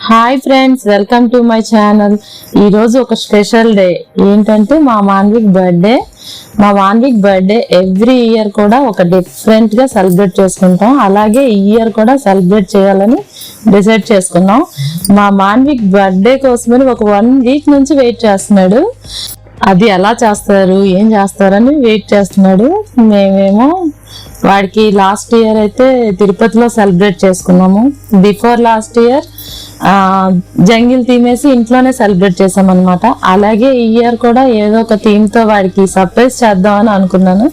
Hi friends, welcome to my channel. ఈరోజు ఒక special day ఏంటంటే మా మాన్విక్ బర్త్డే. మా మాన్విక్ బర్త్డే ఎవ్రీ ఇయర్ కూడా ఒక డిఫరెంట్ గా సెలబ్రేట్ చేసుకుంటాం. అలాగే ఈ ఇయర్ కూడా సెలబ్రేట్ చేయాలని డిసైడ్ చేసుకున్నాం. మా మాన్విక్ బర్త్డే కోసమని ఒక 1 వీక్ నుంచి వెయిట్ చేస్తున్నాడు. అది ఎలా చేస్తారు, ఏం చేస్తారని వెయిట్ చేస్తున్నాడు. మేమేమో వాడికి లాస్ట్ ఇయర్ అయితే తిరుపతిలో సెలబ్రేట్ చేసుకున్నాము. Before last year jungle theme వేసి ఇంట్లోనే సెలబ్రేట్ చేసాం అనమాట. అలాగే ఈ ఇయర్ కూడా ఏదో ఒక థీమ్ తో వాడికి సర్ప్రైజ్ చేద్దామని అనుకున్నాను.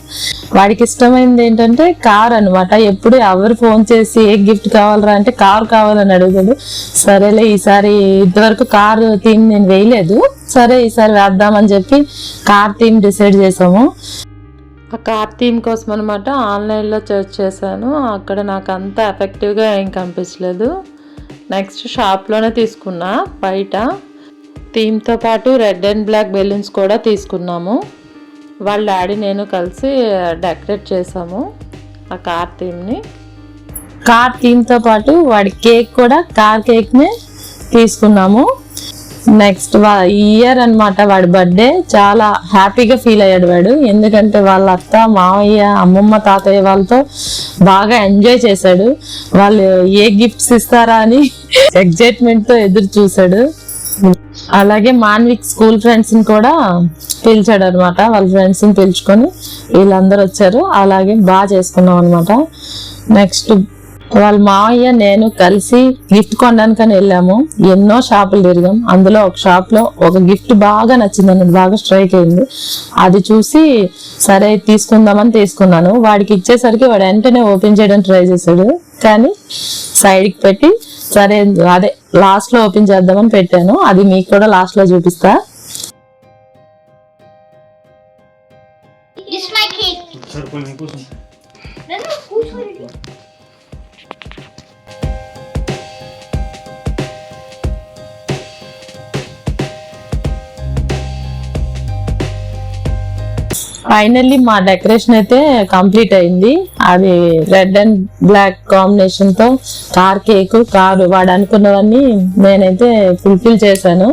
వాడికి ఇష్టమైంది ఏంటంటే కార్ అనమాట. ఎప్పుడు ఎవరు ఫోన్ చేసి ఏ గిఫ్ట్ కావాలరా అంటే కార్ కావాలని అడుగుతాడు. సరేలే, ఈసారి ఇంతవరకు కార్ థీమ్ నేను వేయలేదు, సరే ఈసారి వేద్దామని చెప్పి కార్ థీమ్ డిసైడ్ చేసాము. ఆ కార్ థీమ్ కోసం అనమాట ఆన్లైన్లో సెర్చ్ చేశాను. అక్కడ నాకు అంత ఎఫెక్టివ్గా ఏం కనిపించలేదు. నెక్స్ట్ షాప్లోనే తీసుకున్నా. బయట థీమ్తో పాటు రెడ్ అండ్ బ్లాక్ బెలూన్స్ కూడా తీసుకున్నాము. వాళ్ళ డాడీ నేను కలిసి డెకరేట్ చేసాము ఆ కార్ థీమ్ని. కార్ థీమ్తో పాటు వాడి కేక్ కూడా కార్ కేక్నే తీసుకున్నాము. నెక్స్ట్ ఈ ఇయర్ అనమాట వాడి బర్త్డే. చాలా హ్యాపీగా ఫీల్ అయ్యాడు వాడు. ఎందుకంటే వాళ్ళ అత్త, మావయ్య, అమ్మమ్మ, తాతయ్య వాళ్ళతో బాగా ఎంజాయ్ చేశాడు. వాళ్ళు ఏ గిఫ్ట్స్ ఇస్తారా అని ఎగ్జైట్మెంట్ తో ఎదురు చూశాడు. అలాగే మాన్విక్ స్కూల్ ఫ్రెండ్స్ ని కూడా పిలిచాడు అనమాట. వాళ్ళ ఫ్రెండ్స్ ని పిలుచుకొని వీళ్ళందరూ వచ్చారు. అలాగే బాగా చేసుకున్నాం అనమాట. నెక్స్ట్ వాళ్ళ మావయ్య నేను కలిసి గిఫ్ట్ కొనడానికని వెళ్ళాము. ఎన్నో షాపులు తిరిగాం. అందులో ఒక షాప్ లో ఒక గిఫ్ట్ బాగా నచ్చింది, బాగా స్ట్రైక్ అయింది. అది చూసి సరే తీసుకుందామని తీసుకున్నాను. వాడికి ఇచ్చేసరికి వాడు వెంటనే ఓపెన్ చేయడానికి ట్రై చేశాడు. కానీ సైడ్కి పెట్టి సరే అదే లాస్ట్ లో ఓపెన్ చేద్దామని పెట్టాను. అది మీకు కూడా లాస్ట్ లో చూపిస్తా. ఫైనల్లీ మా డెకరేషన్ అయితే కంప్లీట్ అయింది. అది రెడ్ అండ్ బ్లాక్ కాంబినేషన్ తో కార్ కేక్, కారు వాడు అనుకున్నవన్నీ నేనైతే ఫుల్ఫిల్ చేశాను.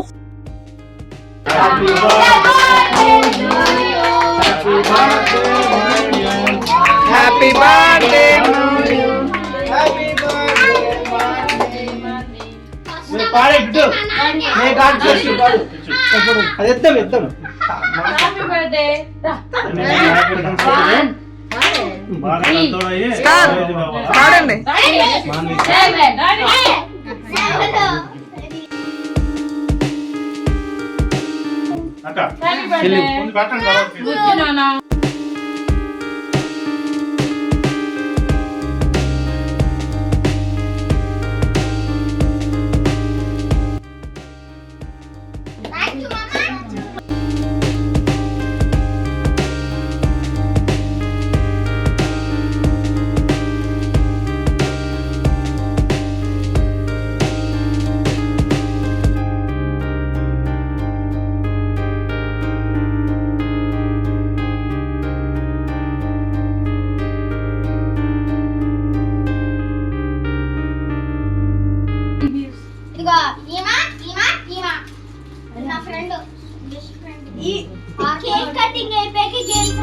కేక్ కటింగ్ అయిపోయాక గేమ్స్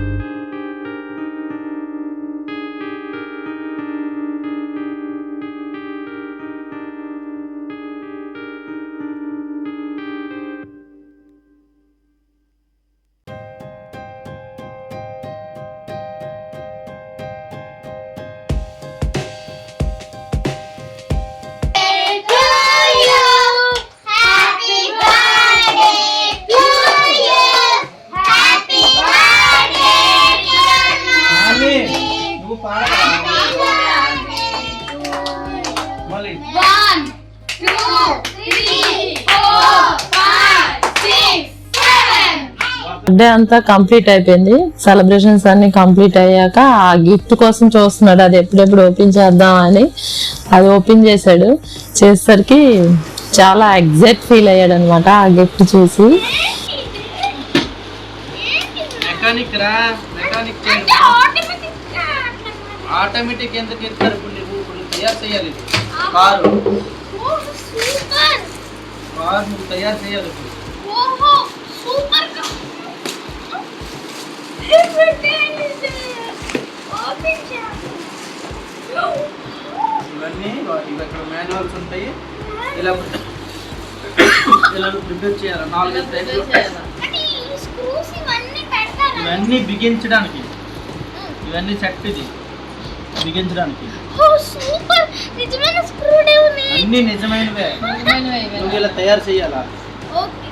బర్త్డే అంతా కంప్లీట్ అయిపోయింది. సెలబ్రేషన్స్ అన్ని కంప్లీట్ అయ్యాక ఆ గిఫ్ట్ కోసం చూస్తున్నాడు. అది ఎప్పుడెప్పుడు ఓపెన్ చేద్దాం అని. అది ఓపెన్ చేశాడు. చేసేసరికి చాలా ఎగ్జైట్ ఫీల్ అయ్యాడు అనమాట ఆ గిఫ్ట్ చూసి. ఆటోమేటిక్ ఎందుకు ఇస్తారు? ఇప్పుడు నువ్వు తయారు చేయాలి కారు. సూపర్ కార్ నువ్వు తయారు చేయాలి ఇప్పుడు. ఓహో సూపర్ ఇవన్నీ ఇవి అక్కడ మాన్యువల్స్ ఉంటాయి. ఇలా ఇలా ప్రిపేర్ చేయాలి. 4 టైప్లు ఇవన్నీ బిగించడానికి, ఇవన్నీ సెట్ ఇది బిగించడానికి. సూపర్ నిజమైన స్క్రూ డ్రైవర్ అన్ని నిజమైనవే. నువ్వు ఇలా తయారు చేయాలా? ఓకే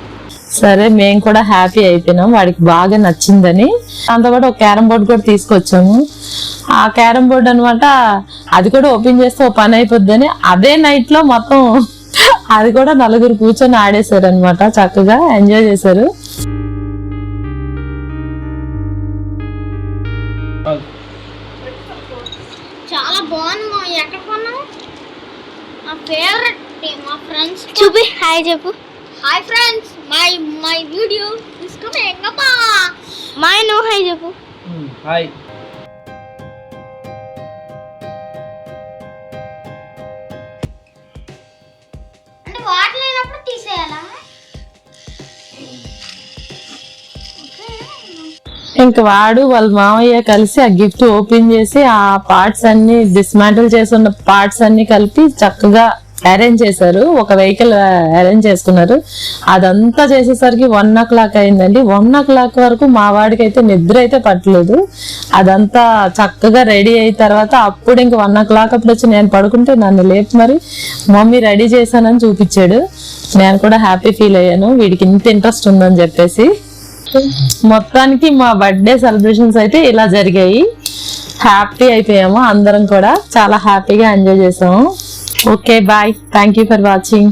సరే మేము కూడా హ్యాపీ అయిపోయినాం, వాడికి బాగా నచ్చిందని. దాంతోపాటు ఒక క్యారమ్ బోర్డ్ కూడా తీసుకొచ్చాము. ఆ క్యారమ్ బోర్డ్ అనమాట, అది కూడా ఓపెన్ చేస్తే ఓ పని అయిపోద్దని అదే నైట్ లో మొత్తం అది కూడా 4 కూర్చొని ఆడేశారు అనమాట. చక్కగా ఎంజాయ్ చేశారు. చాలా బాగుంది మా ఎక్కడ కొన్నావు? మా ఫేవరెట్ మా ఫ్రెండ్స్ చూపి హాయ్ చెప్పు. Hi friends, my video is coming up. మై నో హాయ్ చెప్పు. హాయ్. అంటే వాటర్ లేనప్పుడు తీసేయాలా? ఇంక వాడు వాళ్ళ మామయ్య కలిసి ఆ గిఫ్ట్ ఓపెన్ చేసి ఆ పార్ట్స్ అన్ని డిస్మాంటిల్ చేసి ఉన్న పార్ట్స్ అన్ని కలిపి చక్కగా అరేంజ్ చేశారు. ఒక వెహికల్ అరేంజ్ చేసుకున్నారు. అదంతా చేసేసరికి 1 o'clock అయిందండి. 1 o'clock వరకు మా వాడికి అయితే నిద్ర అయితే పట్టలేదు. అదంతా చక్కగా రెడీ అయిన తర్వాత అప్పుడు ఇంక 1 o'clock అప్పుడు వచ్చి నేను పడుకుంటే నన్ను లేపి మరి మమ్మీ రెడీ చేశానని చూపించాడు. నేను కూడా హ్యాపీ ఫీల్ అయ్యాను, వీడికి ఇంత ఇంట్రెస్ట్ ఉందని చెప్పేసి. మొత్తానికి మా బర్త్డే సెలబ్రేషన్స్ అయితే ఇలా జరిగాయి. హ్యాపీ అయిపోయాము అందరం కూడా, చాలా హ్యాపీగా ఎంజాయ్ చేసాము. Okay bye, thank you for watching.